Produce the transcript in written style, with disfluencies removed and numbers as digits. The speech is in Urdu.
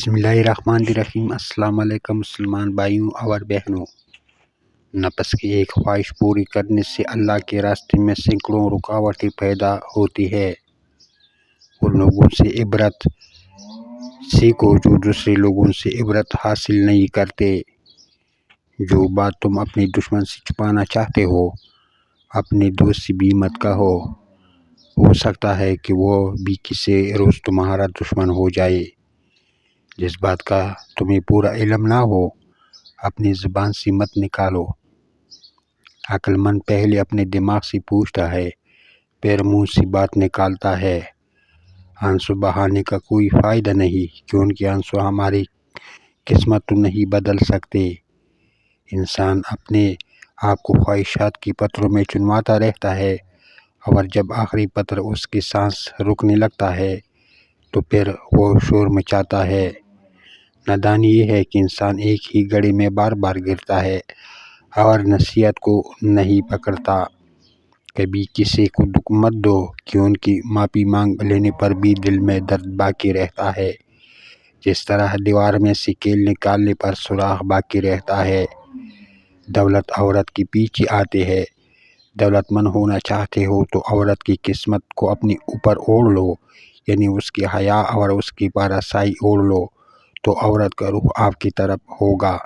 بسم اللہ الرحمن الرحیم۔ السلام علیکم مسلمان بھائیوں اور بہنوں۔ نفس کی ایک خواہش پوری کرنے سے اللہ کے راستے میں سینکڑوں رکاوٹیں پیدا ہوتی ہے۔ ان لوگوں سے عبرت سیکھو جو دوسرے لوگوں سے عبرت حاصل نہیں کرتے۔ جو بات تم اپنے دشمن سے چھپانا چاہتے ہو اپنے دوست سے بھی مت کہو، ہو سکتا ہے کہ وہ بھی کسی روز تمہارا دشمن ہو جائے۔ جس بات کا تمہیں پورا علم نہ ہو اپنی زبان سے مت نکالو۔ عقل مند پہلے اپنے دماغ سے پوچھتا ہے پھر منہ سے بات نکالتا ہے۔ آنسو بہانے کا کوئی فائدہ نہیں کیونکہ آنسو ہماری قسمت تو نہیں بدل سکتے۔ انسان اپنے آپ کو خواہشات کے پتھروں میں چنواتا رہتا ہے اور جب آخری پتھر اس کی سانس رکنے لگتا ہے تو پھر وہ شور مچاتا ہے۔ نادانی یہ ہے کہ انسان ایک ہی گڑھے میں بار بار گرتا ہے اور نصیحت کو نہیں پکڑتا۔ کبھی کسی کو دکھ مت دو کیونکہ معافی مانگ لینے پر بھی دل میں درد باقی رہتا ہے۔ جس طرح دیوار میں سے کیل نکالنے پر سوراخ باقی رہتا ہے۔ دولت عورت کے پیچھے آتی ہے۔ دولت مند ہونا چاہتے ہو تو عورت کی قسمت کو اپنے اوپر اوڑھ لو، یعنی اس کی حیا اور اس کی باراسائی اوڑھ لو تو عورت کا رخ آپ کی طرف ہوگا۔